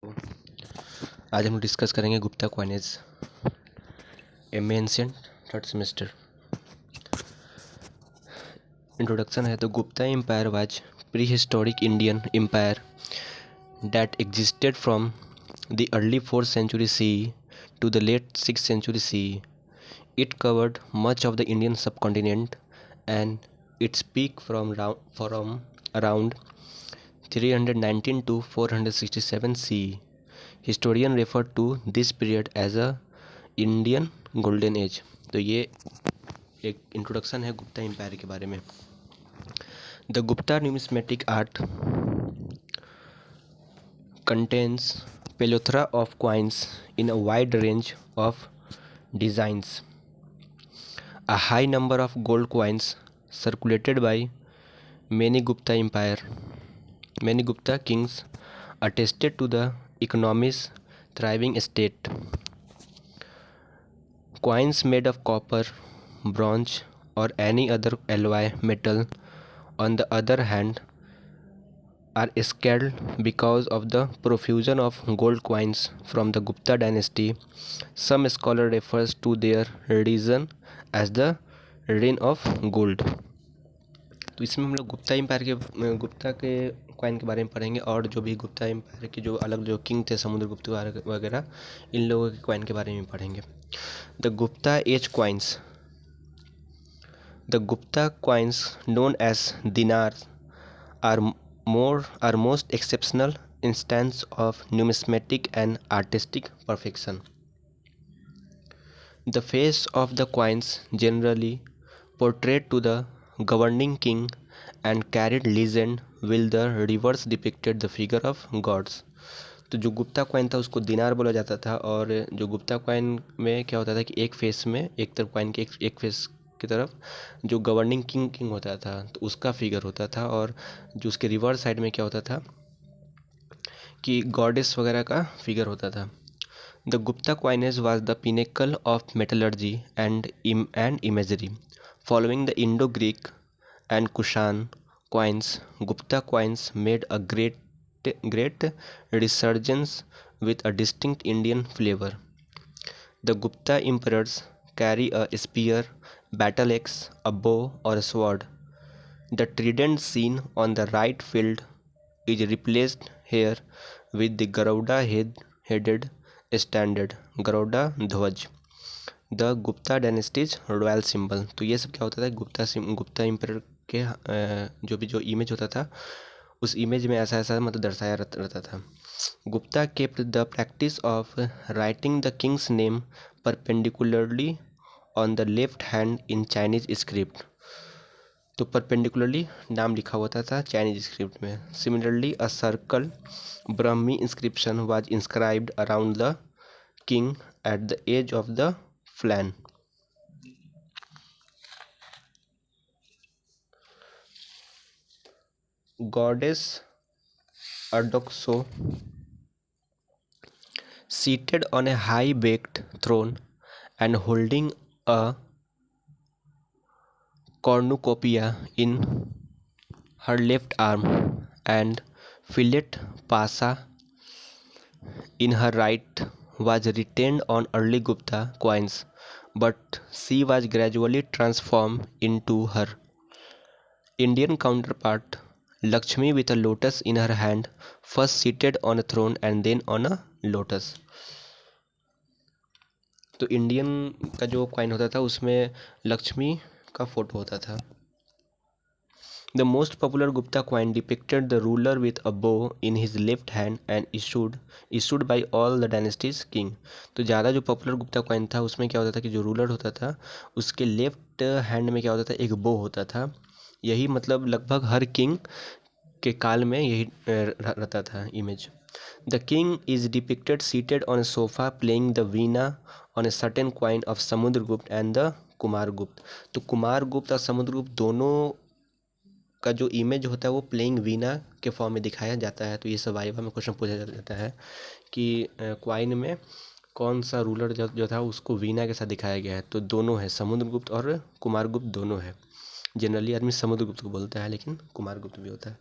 आज हम डिस्कस करेंगे Gupta coinage M ancient third semester. Introduction है तो Gupta empire was pre historic Indian empire that existed from the early 4th century CE to the late 6th century CE. It covered much of the Indian subcontinent and its peak from around 319 to 467 CE. Historians refer to this period as a Indian golden age. तो ये एक introduction है Gupta empire के बारे में। The Gupta numismatic art contains plethora of coins in a wide range of designs. A high number of gold coins circulated by many Gupta kings attested to the economy's thriving state. Coins made of copper, bronze, or any other alloy metal, on the other hand, are scarce because of the profusion of gold coins from the Gupta dynasty. Some scholar refers to their reign as the reign of gold. तो इसमें हम लोग गुप्ता के coin के बारे में पढ़ेंगे और जो भी गुप्ता एम्पायर के जो अलग जो किंग थे समुद्रगुप्त वगैरह इन लोगों के कॉइन के बारे में पढ़ेंगे। The Gupta age coins. The Gupta coins known as dinars are most exceptional instance of numismatic and artistic perfection. The face of the coins generally portrayed to the governing king and carried legend, while the reverse depicted the figure of gods. तो जो Gupta coin था उसको दिनार बोला जाता था और जो गुप्ता कॉइन में क्या होता था कि एक फेस में एक तरफ कॉइन के एक फेस की तरफ जो गवर्निंग किंग होता था तो उसका फिगर होता था और जो उसके रिवर्स साइड में क्या होता था कि गॉडेस वगैरह का फिगर होता था। The Gupta coinage was the pinnacle of metallurgy and imagery following the Indo Greek and Kushan coins. Gupta coins made a great resurgence with a distinct Indian flavor. The Gupta emperors carry a spear, battle axe, a bow, or a sword. The trident seen on the right field is replaced here with the Garuda-headed standard, Garuda ध्वज, the Gupta dynasties royal symbol. तो ये सब क्या होता था Gupta empire के जो भी जो इमेज होता था उस इमेज में ऐसा ऐसा मतलब दर्शाया रहता था। Gupta kept the practice of writing the king's name perpendicularly on the left hand in Chinese script. तो परपेंडिकुलरली नाम लिखा होता था चाइनीज स्क्रिप्ट में। Similarly a circle Brahmi inscription was inscribed around the king at the edge of the flan. Goddess Ardoxo, seated on a high-backed throne and holding a cornucopia in her left arm and fillet pasa in her right, was retained on early Gupta coins, but she was gradually transformed into her Indian counterpart, Lakshmi, with a lotus in her hand, first seated on a throne and then on a lotus. तो Indian का जो coin होता था उसमें लक्ष्मी का photo होता था। The most popular Gupta coin depicted the ruler with a bow in his left hand and issued by all the dynasties king. तो ज़्यादा जो पॉपुलर गुप्ता कॉइन था उसमें क्या होता था कि जो रूलर होता था उसके लेफ्ट हैंड में क्या होता था एक बो होता था। यही मतलब लगभग हर किंग के काल में यही रहता था image. The king is depicted seated on A sofa playing the Veena on a certain coin of Samudragupta and the Kumaragupta. तो कुमारगुप्त और समुद्रगुप्त दोनों का जो इमेज होता है वो प्लेइंग वीणा के फॉर्म में दिखाया जाता है। तो ये सब वाइवा में क्वेश्चन पूछा जाता है कि क्वाइन में कौन सा रूलर जो था उसको वीणा के साथ दिखाया गया है। तो दोनों है, समुद्रगुप्त और कुमारगुप्त दोनों है। जनरली आदमी समुद्रगुप्त को बोलता है लेकिन कुमारगुप्त भी होता है।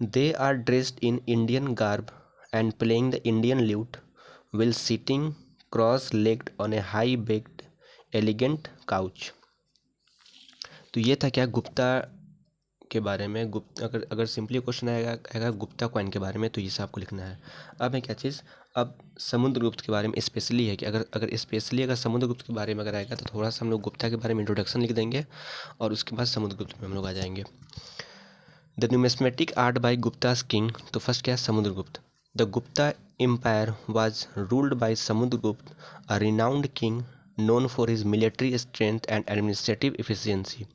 They are dressed in Indian garb and playing the Indian lute while sitting cross-legged on a high-backed elegant couch। तो ये था क्या गुप्ता के बारे में। गुप्त अगर अगर सिंपली क्वेश्चन आएगा गुप्ता कॉइन के बारे में, तो ये सब आपको लिखना है। अब है क्या चीज़, अब समुद्रगुप्त के बारे में स्पेशली है कि अगर स्पेशली अगर समुद्रगुप्त के बारे में अगर आएगा तो थोड़ा सा हम लोग गुप्ता के बारे में इंट्रोडक्शन लिख देंगे और उसके बाद समुद्रगुप्त में हम लोग आ जाएंगे। The numismatic art by Guptas king. तो फर्स्ट क्या है, Samudragupta. The Gupta empire was ruled by Samudragupta, a renowned king known for his military strength and administrative efficiency.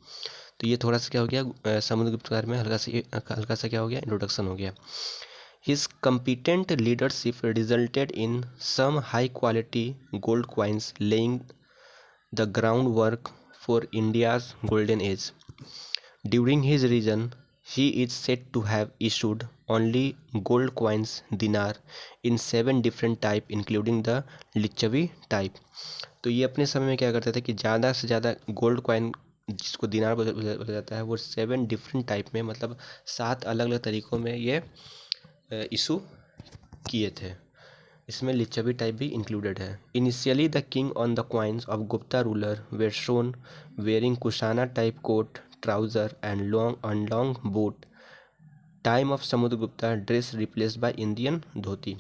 तो ये थोड़ा सा क्या हो गया, समुद्रगुप्त के बारे में हल्का सा क्या हो गया, इंट्रोडक्शन हो गया। His competent leadership resulted in some high-quality gold coins, laying the groundwork for India's golden age. During his reign, he is said to have issued only gold coins dinar in 7 different types, including the Lichchhavi type. तो ये अपने समय में क्या करते थे कि ज़्यादा से ज़्यादा गोल्ड कॉइन जिसको दिनार बोला जाता है वो 7 डिफरेंट टाइप में, मतलब 7 अलग अलग तरीक़ों में ये इशू किए थे। इसमें लिच्छवी टाइप भी इंक्लूडेड है। Initially the king on the coins of Gupta ruler were shown wearing Kushana type coat trouser and long boot. Time of Samudragupta dress replaced by Indian dhoti.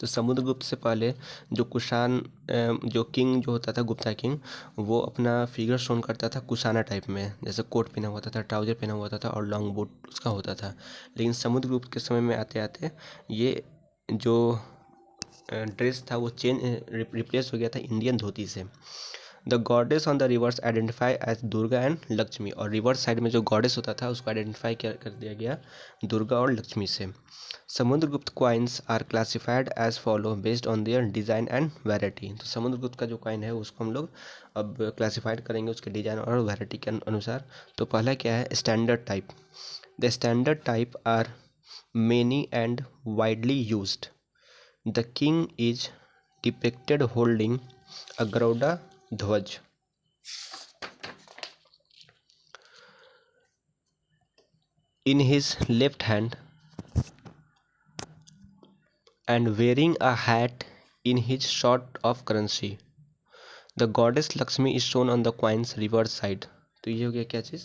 तो समुद्रगुप्त से पहले जो कुशान जो किंग जो होता था, गुप्ता किंग, वो अपना फिगर शोन करता था कुशाना टाइप में, जैसे कोट पहना हुआ था, ट्राउजर पहना हुआ था और लॉन्ग बूट उसका होता था। लेकिन समुद्रगुप्त के समय में आते आते ये जो ड्रेस था वो रिप्लेस हो गया था इंडियन धोती से। The goddess on the reverse identify as Durga and Lakshmi. और रिवर्स साइड में जो गॉडेस होता था उसको आइडेंटिफाई कर दिया गया दुर्गा और लक्ष्मी से। Samudragupta coins are classified as follow based on their design and variety. तो समुद्रगुप्त का जो क्वाइन है उसको हम लोग अब क्लासिफाइड करेंगे उसके डिज़ाइन और वैरायटी के अनुसार। तो पहला क्या है, standard type. The standard type are many and widely used. The king is depicted holding a Garuda Dhwaj in his left hand and wearing a hat in his sort of currency. The goddess Lakshmi is shown on the coin's reverse side. तो ये हो गया क्या चीज़,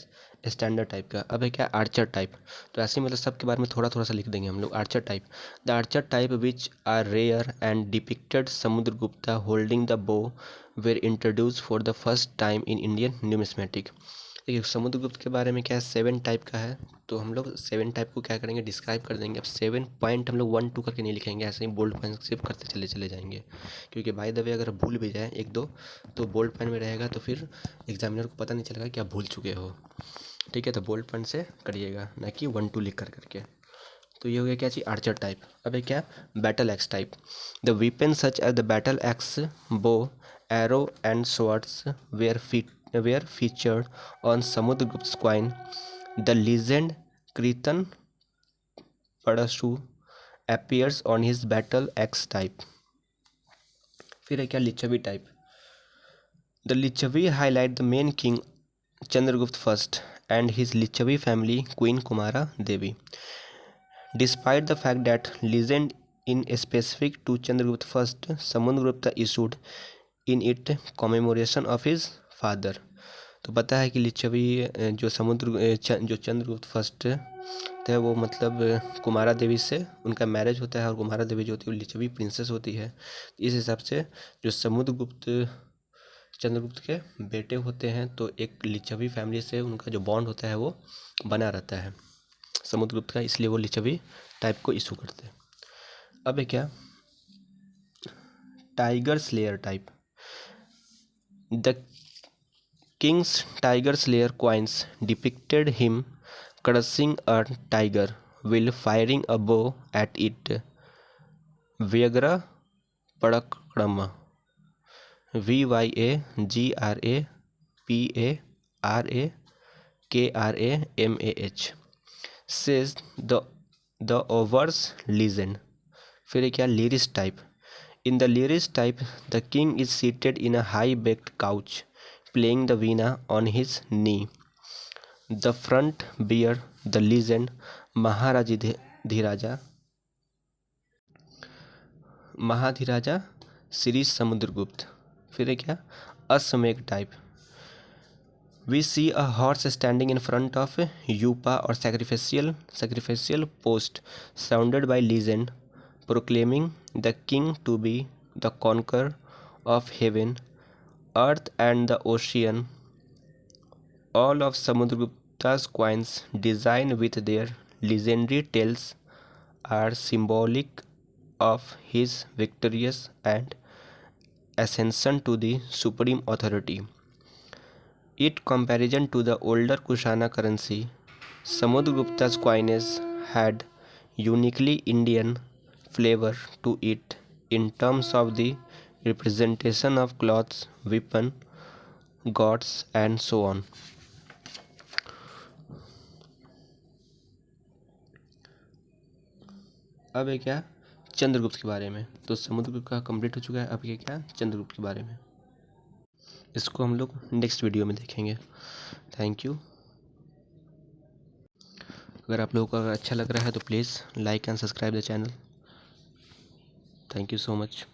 standard type का। अब है क्या, Archer type. तो ऐसे मतलब सबके बारे में थोड़ा थोड़ा सा लिख देंगे हम लोग। Archer type, the archer type which are rare and depicted Samudragupta holding the bow were introduce for the first time in Indian numismatic. देखिए समुद्रगुप्त के बारे में क्या है, 7 टाइप का है। तो हम लोग 7 टाइप को क्या करेंगे, डिस्क्राइब कर देंगे। अब 7 पॉइंट हम लोग 1 2 करके नहीं लिखेंगे, ऐसे ही बोल्ड पॉइंट सिर्फ करते चले जाएंगे। क्योंकि बाय द वे अगर भूल भी जाए 1 2 तो बोल्ड पॉइंट में रहेगा, तो फिर एग्जामिनर को पता नहीं चलेगा कि आप भूल चुके हो। ठीक है, तो बोल्ड पॉइंट से करिएगा, ना कि 1 2 लिख करके। तो ये हो गया क्या चीज़, आर्चर टाइप। अब है क्या, battle axe type. The weapon such as the battle axe, bow, arrow and swords were featured on Samudragupta's coin. The legend Kritan Parashu appears on his battle axe type. फिर है क्या, Lichchhavi type. The Lichavi highlight the main king Chandragupta first and his Lichavi family Queen Kumara Devi. Despite the fact that legend in specific to Chandragupta first, Samudragupta issued in it commemoration of his father. तो पता है कि लिच्छवी जो जो Chandragupta first थे वो मतलब कुमारा देवी से उनका मैरिज होता है, और कुमारा देवी जो होती है वो लिच्छवी प्रिंसेस होती है। इस हिसाब से जो समुद्रगुप्त चंद्रगुप्त के बेटे होते हैं तो एक लिच्छवी फैमिली से उनका जो बॉन्ड होता है वो बना रहता है समुद्रगुप्त का, इसलिए वो लिच्छवी टाइप को इशू करते हैं। अब है क्या, tiger slayer type. The King's Tiger Slayer coins depicted him crushing a tiger while firing a bow at it. Vyagra Padakrama, Vyagraprakamah says the Over's legend. फिर क्या, लिरिस type. In the lyrics type, the king is seated in a high-backed couch, playing the veena on his knee. The front bear the legend Maharajidhiraja Mahadhiraja Shri Samudragupta. फिर है क्या, Ashwamedha type. We see a horse standing in front of a yupa or sacrificial post surrounded by legend, proclaiming the king to be the conqueror of heaven, earth and the ocean. All of Samudragupta's coins, designed with their legendary tales, are symbolic of his victorious and ascension to the supreme authority. In comparison to the older Kushana currency, Samudragupta's coinage had uniquely Indian flavor to it in terms of the representation of clothes, weapon, gods and so on. अब है क्या, चंद्रगुप्त के बारे में। तो समुद्रगुप्त का complete हो चुका है, अब ये क्या, चंद्रगुप्त के बारे में। इसको हम लोग नेक्स्ट वीडियो में देखेंगे। Thank you. अगर आप लोगों को अगर अच्छा लग रहा है तो please like and subscribe the channel. Thank you so much.